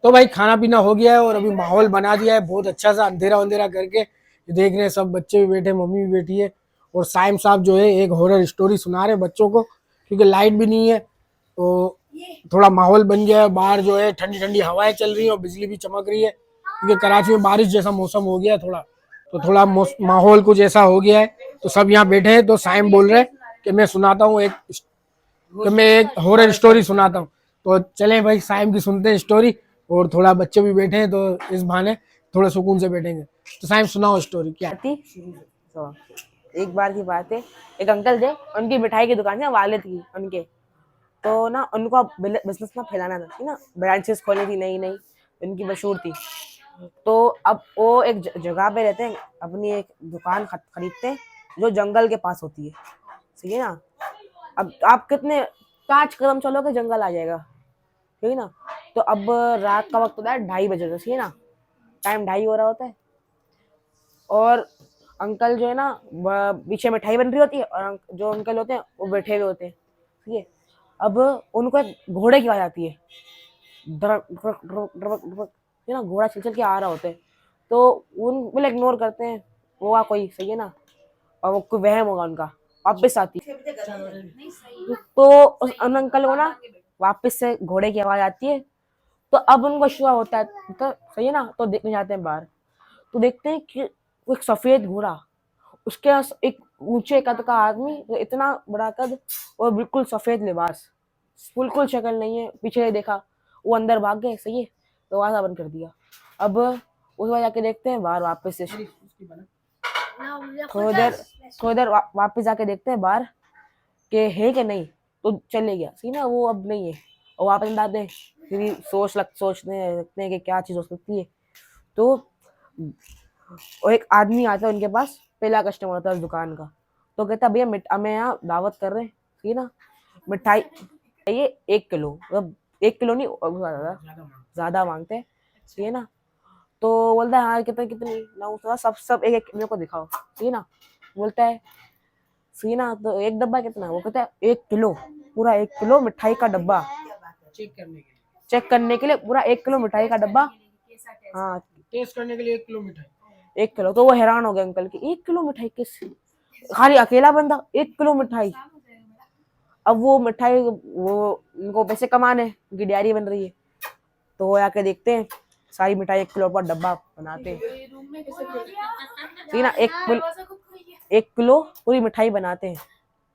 तो भाई खाना पीना हो गया है और अभी माहौल बना दिया है बहुत अच्छा सा, अंधेरा अंधेरा करके। ये देख रहे हैं सब बच्चे भी बैठे, मम्मी भी बैठी है, और साइम साहब जो है एक हॉरर स्टोरी सुना रहे बच्चों को, क्योंकि लाइट भी नहीं है। तो थोड़ा माहौल बन गया है, बाहर जो है ठंडी ठंडी हवाएं चल रही है और बिजली भी चमक रही है, क्योंकि कराची में बारिश जैसा मौसम हो गया है थोड़ा। तो थोड़ा माहौल कुछ ऐसा हो गया है। तो सब यहाँ बैठे हैं, तो साइम बोल रहे हैं कि मैं सुनाता हूँ एक, कि मैं एक हॉरर स्टोरी सुनाता हूँ। तो चलें भाई साइम की सुनते हैं स्टोरी, और थोड़ा बच्चे भी बैठे हैं तो इस बहाने थोड़ा सुकून से बैठेंगे। तो साइम सुनाओ स्टोरी क्या। थी। तो एक बार की बात है, एक अंकल थे, उनकी मिठाई की दुकान है, वालिद की उनके। तो ना उनको बिजनेस ना फैलाना था ना, ब्रांचेस खोली थी नई नई, उनकी मशहूर थी। तो अब वो एक जगह पे रहते हैं, अपनी एक दुकान खरीदते हैं जो जंगल के पास होती है, सही है ना। अब आप कितने 5 कदम चलोगे जंगल आ जाएगा, ठीक है ना। तो अब रात का वक्त होता है 2:30 बजे, सही है ना, टाइम 2:30 हो रहा होता है। और अंकल जो है ना, पीछे मिठाई बन रही होती है, और जो अंकल होते हैं वो बैठे हुए होते हैं, ठीक है। अब उनको एक घोड़े की आवाज आती है, धड़क धड़क धड़क धड़क धड़क, है ना, घोड़ा चल चल के आ रहा होता है। तो उन बिल्कुल इग्नोर करते हैं, होगा कोई, सही है ना, और वो कोई वहम होगा उनका, वापस आती। तो उस अंकल को ना वापस से घोड़े की आवाज आती है। तो अब उनको शुआ होता है, तो सही है ना, तो देखने जाते हैं बाहर। तो देखते हैं कि वो एक सफेद घोड़ा, उसके एक ऊंचे कद का आदमी, तो इतना बड़ा कद, और बिल्कुल सफेद लिबास, बिल्कुल शक्ल नहीं है, पीछे देखा, वो अंदर भाग गए, सही है। तो वहां बंद कर दिया। अब उस बार जाके देखते हैं बाहर, वापस से थोड़ी देर वापस जाके देखते हैं बाहर कि है कि नहीं। तो चले गया, सही ना, वो अब नहीं है। और वापस लाते हैं, फिर सोचने लगते हैं कि क्या चीज हो सकती है। तो और एक आदमी आता है उनके पास, पहला कस्टमर होता है उस दुकान का। तो कहता भैया हमें यहाँ दावत कर रहे हैं, ठीक है ना, मिठाई चाहिए 1 किलो, मतलब 1 किलो नहीं, ज्यादा मांगते हैं, ठीक है ना। तो बोलता है हाँ कितने कितनी लाऊं, थोड़ा सब सब एक एक मेरे को दिखाओ, ठीक है ना। बोलता है सही ना, तो एक डब्बा कितना, वो कहता है 1 किलो, पूरा 1 किलो मिठाई का डब्बा, चेक करने के लिए पूरा 1 किलो मिठाई का डब्बा। हाँ, टेस्ट करने के लिए 1 किलो मिठाई। 1 किलो। तो वो हैरान हो गया अंकल की, 1 किलो मिठाई किस, खाली अकेला बंदा 1 किलो मिठाई। अब वो मिठाई, वो उनको पैसे कमाने, उनकी डायरी बन रही है। तो वो आके देखते हैं, सारी मिठाई 1 किलो पर डब्बा बनाते हैं, ठीक ना, 1 किलो पूरी मिठाई बनाते हैं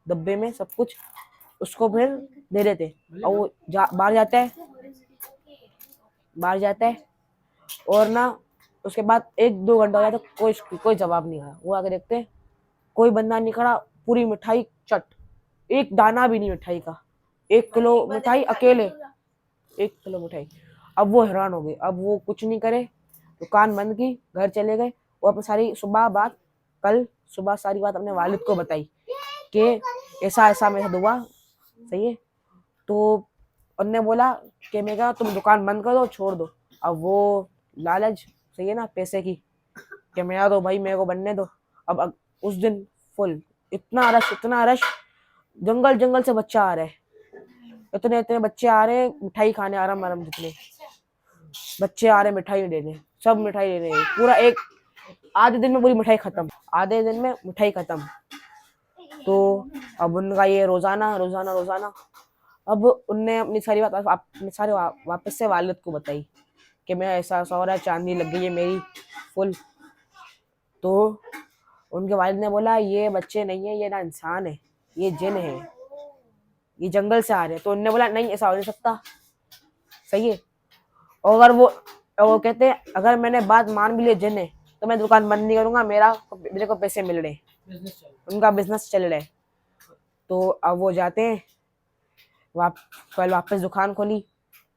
डब्बे में, सब कुछ उसको फिर दे देते हैं। और वो बाहर जाता है, और ना उसके बाद 1-2 घंटा हो जाता है, कोई जवाब नहीं आया। वो आके देखते हैं, कोई बंदा नहीं खड़ा, पूरी मिठाई चट, एक दाना भी नहीं मिठाई का, 1 किलो मिठाई अकेले, 1 किलो मिठाई। अब वो हैरान हो गए, अब वो कुछ नहीं करे, दुकान बंद की, घर चले गए। वो अपनी कल सुबह सारी बात अपने वालिद को बताई कि ऐसा ऐसा मेरे साथ हुआ, सही है। तो उनने बोला कि मैं कहा तुम दुकान बंद कर दो, छोड़ दो। अब वो लालच, सही है ना, पैसे की, कि मेरा तो भाई मेरे को बनने दो। अब उस दिन फुल, इतना रश, जंगल जंगल से बच्चा आ रहे, इतने इतने बच्चे आ रहे, मिठाई खाने, आराम आराम, जितने बच्चे आ रहे मिठाई लेने, सब मिठाई लेने, पूरा एक आधे दिन में पूरी मिठाई खत्म, आधे दिन में मिठाई खत्म। तो अब उनका ये रोजाना रोजाना रोजाना। अब उनने अपनी सारी बात अपने सारे वापस से वालिद को बताई कि मैं ऐसा ऐसा हो रहा है, चांदी लग गई है मेरी फुल। तो उनके वालिद ने बोला ये बच्चे नहीं है, ये ना इंसान है, ये जिन है, ये जंगल से आ रहे हैं। तो उनने बोला नहीं, ऐसा हो नहीं सकता, सही है। और अगर वो कहते हैं अगर मैंने बात मान भी ली जिन है, तो मैं दुकान बंद नहीं करूंगा, मेरे को पैसे मिल रहे, उनका बिजनेस चल रहा है। तो अब वो जाते हैं, कल वापस दुकान खोली,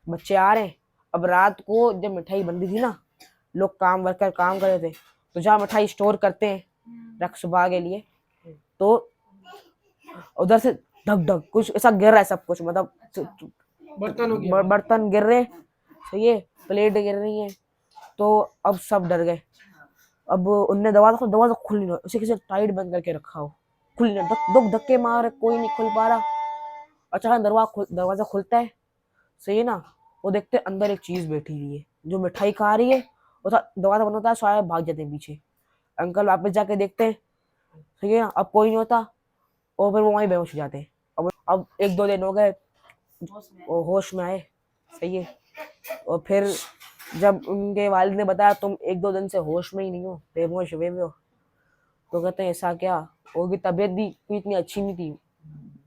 बच्चे आ रहे हैं। अब रात को जब मिठाई बन रही थी ना, लोग वर्कर काम कर रहे थे, तो जहाँ मिठाई स्टोर करते हैं रख सुबह के लिए, तो उधर से धक धक कुछ ऐसा गिर रहा है, सब कुछ मतलब बर्तन गिर रहे, सही है, प्लेट गिर रही है। तो अब सब डर गए। अब उनने दरवाजा खुल नहीं रहा, उसे किसी टाइट बंद करके रखा हो, खुल नहीं रहा, धक्के मार, कोई नहीं खुल पा रहा। अचानक दरवाजा खुलता है, सही है ना, वो देखते अंदर एक चीज बैठी हुई है जो मिठाई खा रही है, और दरवाजा बंद होता है, सारे भाग जाते हैं पीछे। अंकल वापस जाके देखते हैं, ठीक है ना, अब कोई नहीं होता, और फिर वो वहीं बेहोश हो जाते हैं। अब 1-2 दिन हो गए, वो होश में आए, सही है। और फिर जब उनके वालिद ने बताया तुम 1-2 दिन से होश में ही नहीं हो, बेहोश हुए हो, तो कहते हैं ऐसा क्या, उनकी तबीयत भी कोई इतनी अच्छी नहीं थी,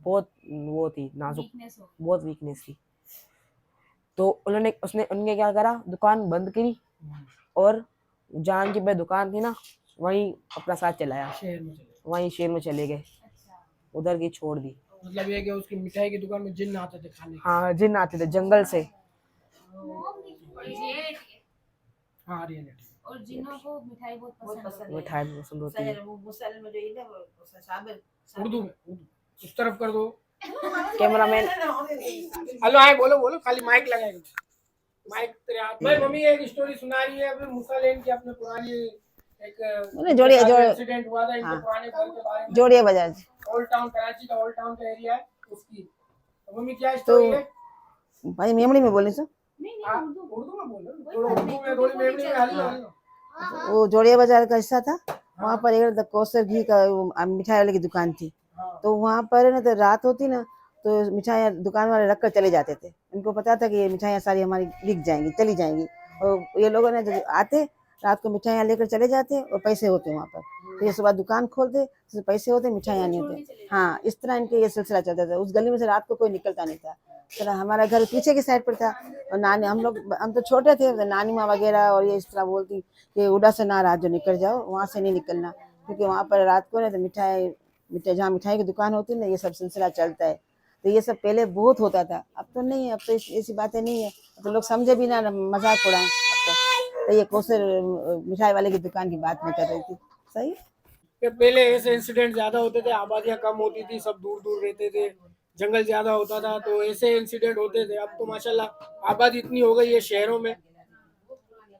बहुत वो थी नाजुक, बहुत वीकनेस थी। तो उनने क्या करा, दुकान बंद करी, और जान की पे दुकान थी ना, वहीं अपना साथ चलाया, शहर में चले, वहीं शहर में चले गए, उधर की छोड़ दी। मतलब ये कि उसकी मिठाई की दुकान में जिन्न आते थे खाने के। हाँ, जिन आते थे जंगल से। हाँ रियलिटी। और जिन्हों को मिठाई बहुत पसंद है। मिठाई भी पसंद होती है। उर्दू में, उस तरफ कर दो कैमरामैन, हेलो, आए बोलो बोलो, खाली माइक लगाएगा, माइक तेरे हाथ में। मम्मी एक स्टोरी सुना रही है अभी मूसा लेन की, अपने पुरानी एक जोड़िए इंसिडेंट हुआ था इनके पुराने घर के बारे में। जोड़िए बजाज। ओल्ड टाउन, कराची का ओल्ड टाउन का एरिया है उसकी। तो मम्मी क्या स्टोरी है? भाई मेमड़ी में बोले सो, हाँ, उर्दू में बोलो, थोड़ा उर्दू में, थोड़ी मेमोरी में हाली हाली। वो जोड़िया बाजार का हिस्सा था, वहाँ पर एक कौसर घी का मिठाई वाले की दुकान थी। तो वहाँ पर ना, तो रात होती ना, तो मिठाइयाँ दुकान वाले रख कर चले जाते थे। उनको पता था कि ये मिठाइयाँ सारी हमारी बिक जाएंगी, चली जाएंगी, और ये लोगों ने जब आते रात को मिठाइयाँ लेकर चले जाते, और पैसे होते वहाँ पर। तो ये सुबह दुकान खोलते, तो पैसे होते, मिठाइयाँ नहीं होते। हाँ, इस तरह इनके ये सिलसिला चलता था। उस गली में से रात को कोई निकलता नहीं था। तो हमारा घर पीछे की साइड पर था, और नानी, हम तो छोटे थे, तो नानी माँ वगैरह और ये इस तरह बोलती कि उड़ा से ना रात जो निकल जाओ, वहाँ से नहीं निकलना, क्योंकि वहाँ पर रात को ना तो मिठाई जहाँ मिठाई की दुकान होती है ना, ये सब सिलसिला चलता है। तो ये सब पहले बहुत होता था, अब तो नहीं है, अब तो ऐसी बातें नहीं है, तो लोग समझे भी ना, मजाक उड़ाएं अब तो ये कौसर मिठाई वाले की दुकान की बात नहीं कर रही थी। सही कि पहले ऐसे इंसिडेंट ज्यादा होते थे, आबादियां कम होती थी, सब दूर दूर रहते थे, जंगल ज्यादा होता था, तो ऐसे इंसिडेंट होते थे। अब तो माशाल्लाह आबादी इतनी हो गई है शहरों में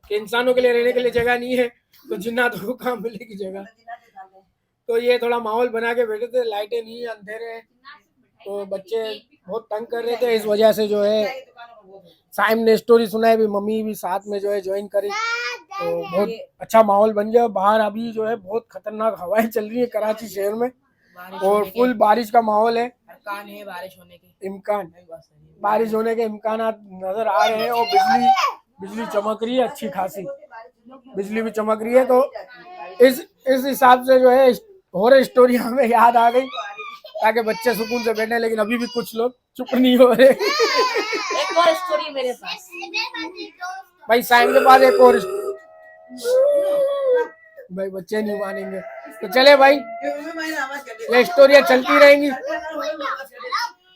कि इंसानों के लिए रहने के लिए जगह नहीं है, तो जिन्नातों को कहाँ मिलेगी जगह। तो ये थोड़ा माहौल बना के बैठे थे, लाइटें नहीं है, अंधेरे हैं, तो बच्चे बहुत तंग कर रहे थे। इस वजह से जो है साइम ने स्टोरी सुनाई भी, मम्मी भी साथ में जो है ज्वाइन करी, तो बहुत अच्छा माहौल बन गया। बाहर अभी जो है बहुत खतरनाक हवाएं चल रही है कराची शहर में, और फुल बारिश का माहौल है, इम्कान बारिश होने के इम्कान नजर आ रहे हैं। और बिजली चमक रही है, अच्छी खासी बिजली भी चमक रही है। तो इस हिसाब से जो है हॉरर स्टोरी हमें याद आ गई, ताकि बच्चे सुकून से बैठे। लेकिन अभी भी कुछ लोग चुप नहीं हो रहे। एक और स्टोरी मेरे पास, भाई साइम के पास एक और, भाई बच्चे नहीं मानेंगे, तो चले भाई, ये स्टोरियाँ चलती रहेंगी।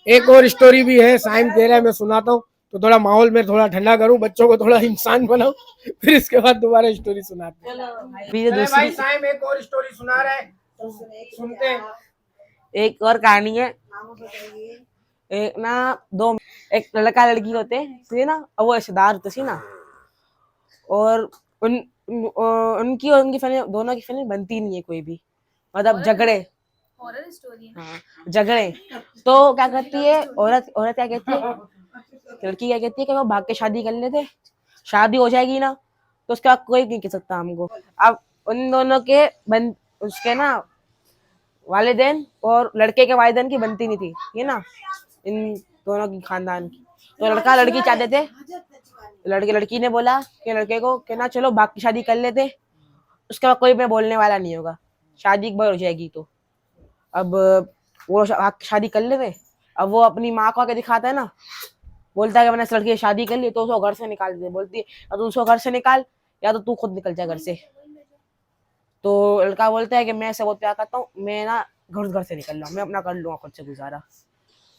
एक और स्टोरी भी है, साइम कह रहा है मैं सुनाता हूँ, तो थोड़ा माहौल में थोड़ा ठंडा करूं, बच्चों को थोड़ा इंसान बनाऊं, फिर इसके बाद दोबारा स्टोरी सुनाते हैं। भाई साइम एक और स्टोरी सुना रहा है, सुनते हैं। एक और कहानी है। एक ना एक लड़का लड़की होते हैं ना, और वो रिश्तेदार होते सी ना, और उनकी और उनकी फैमिली, दोनों की फैमिली बनती नहीं है कोई भी, मतलब झगड़े, हॉरर स्टोरी है। हाँ झगड़े। तो क्या करती है औरत क्या कहती है, लड़की क्या कहती है कि वो भाग के शादी कर लेते, शादी हो जाएगी ना, तो उसके बाद कोई नहीं कह सकता हमको। अब उन दोनों के उसके ना वालिदैन और लड़के के वालिदैन की बनती नहीं थी, ये ना, इन दोनों की खानदान की। तो लड़का लड़की चाहते थे, लड़की ने बोला कि लड़के को कि ना चलो भाग की शादी कर लेते, उसके बाद कोई मैं बोलने वाला नहीं होगा, शादी एक बार हो जाएगी। तो अब वो शादी कर लेते। अब वो अपनी माँ को आके दिखाता है ना, बोलता है कि मैंने इस लड़की की शादी कर ली, तो उसको घर से निकाल दे। बोलती है या तो उसको घर से निकाल, या तो तू खुद निकल जा घर से। तो लड़का बोलता है कि मैं ऐसे बहुत प्यार करता हूँ, मैं ना घर से निकल रहा हूँ, मैं अपना कर लूंगा खुद से गुजारा।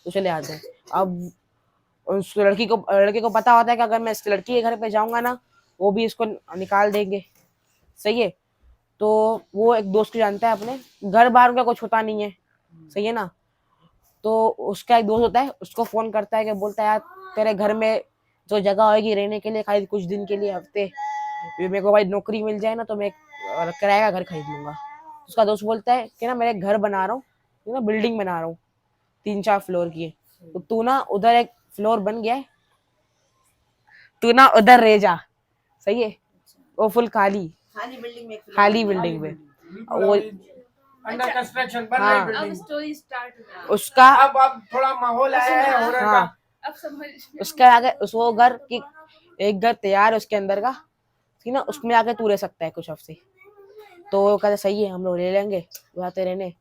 तो चले आते हैं। अब उस लड़के को पता होता है कि अगर मैं इस लड़की के घर पे जाऊंगा ना, वो भी इसको निकाल देंगे, सही है। तो वो एक दोस्त को जानता है अपने, घर बाहर का कुछ होता नहीं है, सही है ना। तो उसका एक दोस्त होता है, उसको फोन करता है कि बोलता है यार तेरे घर में जो जगह होगी रहने के लिए, खाली कुछ दिन के लिए, हफ्ते, मेरे को भाई नौकरी मिल जाए ना, तो मैं किराए का घर खरीद लूंगा। उसका दोस्त बोलता है कि ना मैं एक घर बना रहा हूँ ना, बिल्डिंग बना रहा हूँ 3-4 फ्लोर की है, तो तू ना उधर एक फ्लोर बन गया है, तू ना उधर रह जा, सही है। वो फुल खाली खाली बिल्डिंग में खाली बिल्डिंग में वो अंडर कंस्ट्रक्शन बन हाँ। रही अब बिल्डिंग। स्टोरी स्टार्ट हो गया। उसका अब थोड़ा माहौल आया है हॉरर का। हाँ अब समझ में उसके आगे उस वो घर की एक घर तैयार है उसके अंदर का, ठीक ना, उसमें आके तू रह सकता है कुछ हफ्ते। तो वो कहते सही है हम लोग ले लेंगे, वो आते रहने,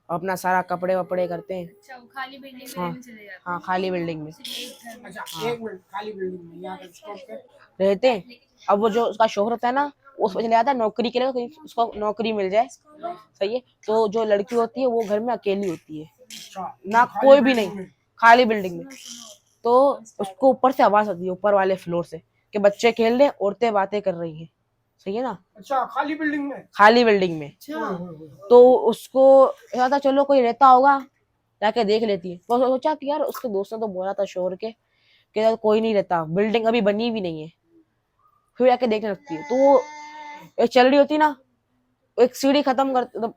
अपना सारा कपड़े वपड़े करते हैं। अच्छा वो खाली बिल्डिंग में हाँ रहने चले जाते हाँ खाली बिल्डिंग में हैं एक घर में। अच्छा एक मिनट, खाली बिल्डिंग में यहाँ पे stop कर। रहते हैं। अब वो जो उसका शोहर होता है ना, वो उसमें चले जाता है नौकरी के लिए, कहीं उसको नौकरी मिल जाए, सही है। तो जो लड़की होती है वो घर में अकेली होती है, अच्छा ना खाली कोई भी building नहीं, में। खाली बिल्डिंग में। तो उसको ऊपर से आवाज आती है, ऊपर वाले फ्लोर से, कि बच्चे खेल रहे हैं, औरतें बातें कर रही हैं, सही है ना, अच्छा खाली बिल्डिंग में। खाली बिल्डिंग में। तो उसको ऐसा था चलो कोई रहता होगा, जाके देख लेती है। तो सोचा कि यार उसके दोस्त ने तो बोला था शोर के कि यार कोई नहीं रहता, बिल्डिंग अभी बनी भी नहीं है। फिर जाके देखने लगती है, तो वो एक चल रही होती ना, एक सीढ़ी खत्म कर, मतलब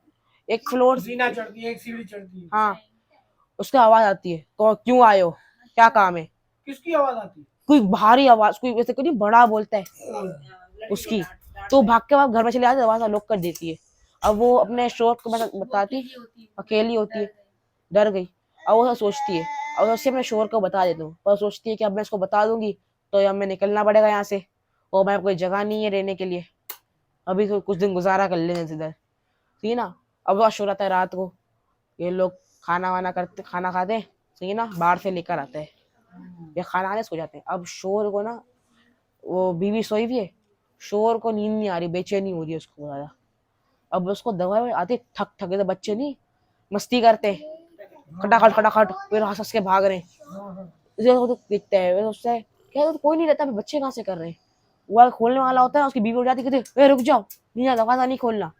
एक फ्लोर, जीना चढ़ती है, एक सीढ़ी चढ़ती है। हाँ, उसकी आवाज आती है, तो क्यों आए हो, क्या काम है। किसकी आवाज आती है? कोई भारी आवाज, कोई वैसे कोई नहीं बड़ा बोलता है उसकी। तो भाग के घर में चले जाते, दरवाजा लॉक कर देती है। अब वो अपने शोर को बताती, अकेली होती है, डर गई। अब वो सोचती है, और उससे मैं शोर को बता देता हूँ, पर सोचती है कि अब मैं इसको बता दूंगी तो अब मैं निकलना पड़ेगा यहाँ से, और मैं कोई जगह नहीं है रहने के लिए, अभी तो कुछ दिन गुजारा कर लेने इधर, ठीक है ना। अब वो शोर आता है रात को, ये लोग खाना वाना करते, खाना खाते हैं, सही है ना, बाहर से लेकर आते हैं, ये खाना आने सो जाते हैं। अब शोर को ना, वो बीवी सोई हुई है, शोर को नींद नहीं आ रही, बेचैनी हो रही है उसको ज्यादा। अब उसको दवा आती ठक ठक, जैसे बच्चे नहीं मस्ती करते, खटाखट खटाखट, फिर हंस हंस के भाग रहे हैं, इसे वो तो दिखता है, वो सोचता है क्या तो कोई नहीं रहता, बच्चे कहाँ से कर रहे हैं। वो खोलने वाला होता है, उसकी बीवी उठ जाती, कहती रुक जाओ, नहीं दरवाजा नहीं खोलना,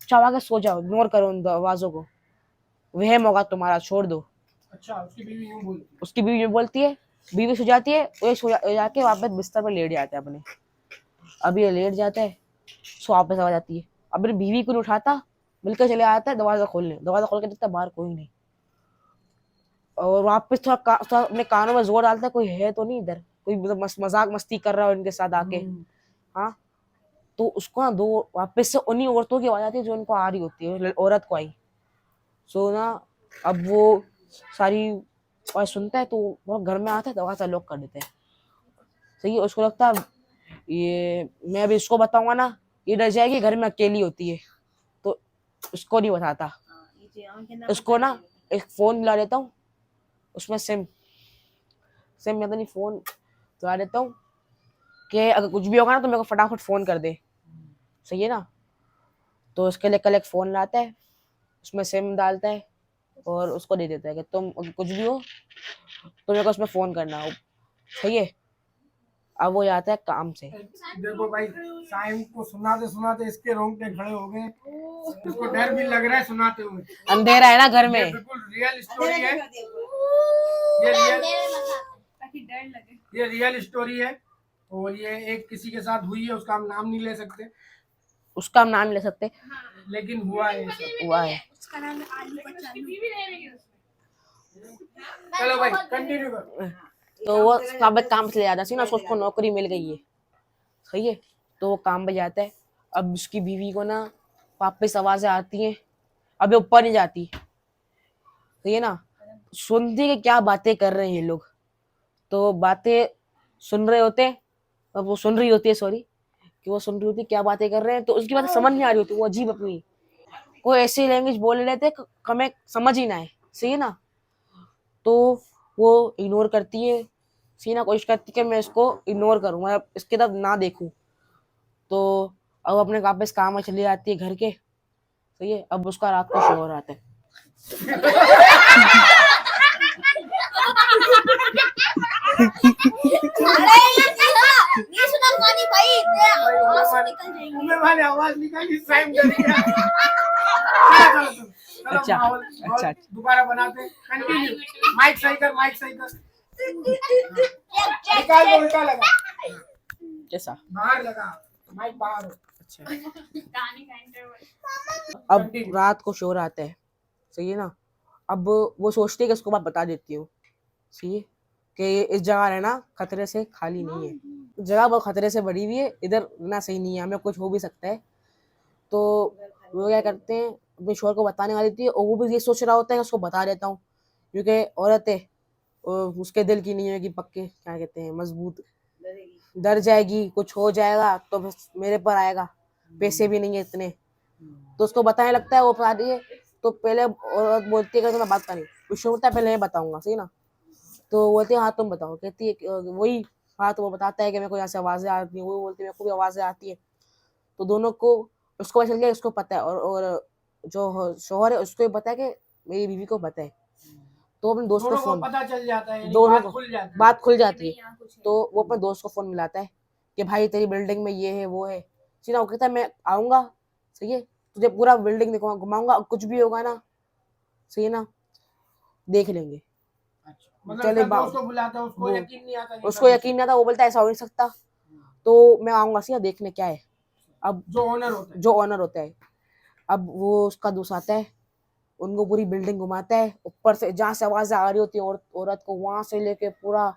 चाह के सो जाओ, इग्नोर करो उन आवाजों को, वह होगा तुम्हारा, छोड़ दो। अच्छा उसकी बीवी यूं बोलती है। उसकी बीवी यूं बोलती है, बीवी सो जाती है, वो जाके वापस बिस्तर पर लेट जाता है अपने। अब ये लेट जाता है, सो वापस आ जाती है। अब मेरी बीवी को नहीं उठाता, मिलकर चले आता है दरवाजा खोलने, दरवाजा खोल के देखता है बाहर कोई नहीं, और वापस थोड़ा अपने कानों में जोर डालता है, कोई है तो नहीं इधर, कोई मतलब मजाक मस्ती कर रहा है उनके साथ आके। हाँ, तो उसको ना दो वापस से उन्हीं औरतों की आवाज आती है जो उनको आ रही होती है, औरत को आई। सो ना, अब वो सारी आवाज सुनता है, तो वो घर में आता है, दरवाजा लॉक कर देते हैं, सही है। उसको लगता है ये मैं अभी इसको बताऊंगा ना, ये डर जाएगी, घर में अकेली होती है, तो उसको नहीं बताता। उसको ना एक फोन ला देता हूँ, उसमें सिम सिम में तो नहीं, फोन ला देता हूँ कि अगर कुछ भी होगा ना तो मेरे को फटाफट फोन कर दे, सही है ना। तो उसके लिए कल एक फोन लाता है, उसमें सिम डालता है, और उसको दे देता है कि तुम अगर कुछ भी हो तो मेरे को उसमें फोन करना हो, सही है। अब वो जाता है काम से। देखो भाई, साइम को सुनाते इसके रोंगटे खड़े हो गए, इसको डर भी लग रहा है सुनाते हुए। अंधेरा है ना घर ये में, बिल्कुल रियल स्टोरी है, ये ताकि डर लगे। रियल स्टोरी है, और ये एक किसी के साथ हुई है, उसका हम नाम नहीं ले सकते, उसका हम नाम नहीं ले सकते, लेकिन हुआ है ये सब। हुआ है। उसका नाम है आलू कच्चा। बीवी रह रही है उसमें। चलो भाई कंटिन्यू कर। तो वो काम से ले जाता है ना, उसको नौकरी मिल गई है, सही है। तो वो काम पे जाता है। अब उसकी बीवी को ना वापस आवाजें आती हैं, अभी ऊपर नहीं जाती, सही है ना, सुनती है कि क्या बातें कर रहे हैं ये लोग। तो बातें सुन रहे होते हैं, अब वो सुन रही होती है, सॉरी, कि वो सुन रही होती है क्या बातें कर रहे हैं, तो उसकी बातें समझ नहीं आ रही होती, वो अजीब अपनी कोई ऐसी लैंग्वेज बोल रहे थे हमें समझ ही ना आए, सही है ना। तो वो इग्नोर करती है, सीना कोशिश करती है कि मैं इसको इग्नोर करूँ, मैं इसकी तरफ ना देखूं। तो अब अपने वापस काम में चली जाती है घर के, सही है। अब उसका रात को शोर आता है, ये सुना कहानी भाई, वाले आवाज निकाली, साइम डर गया। चलो चलो अच्छा, माहौल अच्छा। दोबारा बनाते, कंटिन्यू। माइक सही कर, माइक सही कर, निकाल दो, उल्टा लगा, जैसा बाहर लगा, माइक बाहर हो। अच्छा। कहानी का इंटरवल। अब रात को शोर आता है, सही है ना। अब वो सोचती है कि उसको बात बता देती हूँ, सही है, कि इस जगह रहना खतरे से खाली नहीं है। जगह बहुत खतरे से भरी हुई है, इधर ना सही नहीं है, हमें कुछ हो भी सकता है। तो वो क्या करते हैं, अपने शोहर को बताने वाली थी और वो भी ये सोच रहा होता है कि उसको बता देता हूँ, क्योंकि औरत है और उसके दिल की नहीं है कि पक्के क्या कहते हैं मजबूत, डर जाएगी, कुछ हो जाएगा तो बस मेरे पर आएगा, पैसे भी नहीं है इतने, तो उसको बताने लगता है, वो बता रही है। तो पहले औरत बोलती है कि मैं बात करी, विषय होता है पहले मैं बताऊंगा, सही ना। तो बोलती है हाँ तुम बताओ, कहती है वही, हाँ तो वो बताता है कि मेरे को यहाँ से आवाजें आती हैं, वो बोलती है मेरे को भी आवाजें आती है। तो दोनों को, उसको पता चल गया, उसको पता है, और जो शोहर है उसको भी पता है कि मेरी बीवी को पता है। तो अपने दोस्त को दोनों को फोन, पता चल जाता है, यानी दोनों बात को खुल जाती है। बात खुल जाती है। यहाँ कुछ है। तो वो अपने दोस्त को फोन मिलाता है कि भाई तेरी बिल्डिंग में ये है वो है, सीधा वो कहता है मैं आऊंगा, सही है, तुझे पूरा बिल्डिंग दिखाऊंगा, घुमाऊंगा, कुछ भी होगा ना, सही है ना, देख लेंगे। अच्छा, मतलब चले उसका दोस्त को बुलाता है, उसको वो- यकीन नहीं आता, उसको यकीन नहीं आता, वो बोलता है ऐसा हो नहीं सकता, तो मैं आऊंगा सीधा देखने क्या है। अब जो ओनर होता है। जो ऑनर होता है, अब वो उसका दोस्त आता है, उनको पूरी बिल्डिंग घुमाता है, ऊपर से जहाँ से आवाजें आ रही होती है औरत को, वहां से लेके पूरा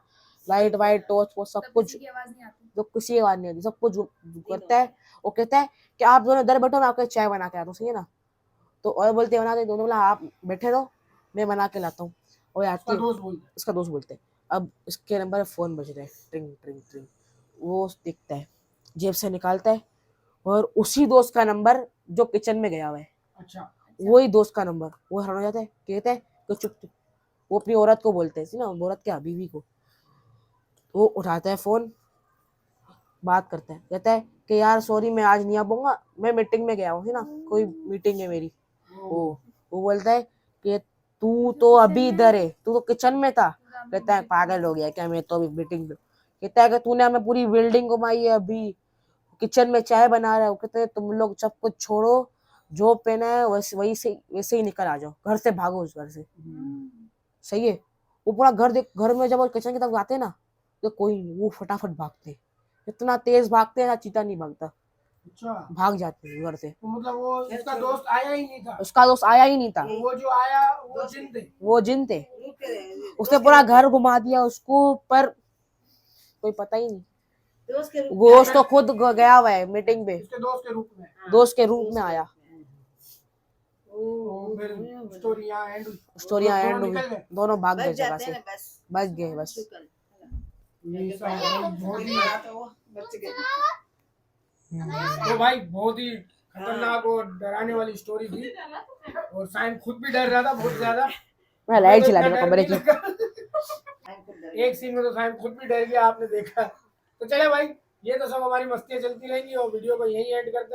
लाइट वाइट टॉर्च वो सब तब कुछ, किसी की आवाज नहीं आती। जो किसी की आवाज नहीं आती, सब कुछ करता है। वो कहता है कि आप दोनों इधर बैठो, मैं आपको चाय बना के आता हूँ, सही है ना। तो और बोलते हैं, बनाते, दोनों बोला आप बैठे रहो, मैं बना के लाता हूँ। और आती उसका है, दोस्त बोलता है। इसका दोस्त बोलते हैं। अब इसके नंबर पे फोन बज रहा है, ट्रिंग ट्रिंग ट्रिंग, वो देखता है, जेब से निकालता है, और उसी दोस्त का नंबर जो किचन में गया हुआ है, अच्छा, वही दोस्त का नंबर, वो हैरान हो जाता है, कहता है कि चुप चुप, वो अपनी औरत को बोलते हैं, ना औरत क्या बीवी को, वो उठाता है फोन, बात करता है, कहता है कि यार सॉरी मैं आज नहीं आ पाऊंगा, मैं मीटिंग में गया हूँ, है ना, कोई मीटिंग है मेरी। वो बोलता है कि तू तो अभी इधर है, तू तो किचन में था। कहता है पागल हो गया क्या, मैं तो अभी मीटिंग में। कहता है कि तूने हमें पूरी बिल्डिंग घुमाई है, अभी किचन में चाय बना रहा है। वो कहते हैं तुम लोग सब कुछ छोड़ो, जो पहना है वैसे ही निकल आ जाओ, घर से भागो, उस घर से, सही है। वो पूरा घर देख, घर में जब वो किचन की तरफ जाते हैं ना, तो कोई नहीं, वो फटाफट भागते हैं, इतना तेज भागते हैं ना, चीता नहीं भागता, अच्छा, भाग जाते हैं घर से। तो मतलब वो उसका दोस्त आया ही नहीं था। उसका दोस्त आया ही नहीं था, वो जो आया वो जिन थे। वो जिन थे, उसने पूरा घर घुमा दिया उसको, पर कोई पता ही नहीं। दोस्त के रूप गोश्त तो खुद गया हुआ है मीटिंग पे, उसके दोस्त के रूप में। दोस्त के रूप में आया। तो फिर स्टोरी यहाँ एंड हुई। स्टोरी दोनों एंड हुई, निकल गए। दोनों भाग गए बच जगह जाते से, हैं ना, बस बच गए बस। शुक्र। ये सब बहुत ही, तो वो बच गए। तो भाई बहुत ही खतरनाक और डराने वाली स्टोरी थी, और साइम खुद भी डर रहा था बहुत ज्यादा। मैं लाइट हमें तो चला इतना दी डर कमरे नहीं की। लगा। एक सीन में तो साइम खुद भी डर गया, आपने देखा। तो चले भाई, ये तो सब हमारी मस्तियां चलती रहेंगी, और वीडियो को यहीं एंड करते हैं।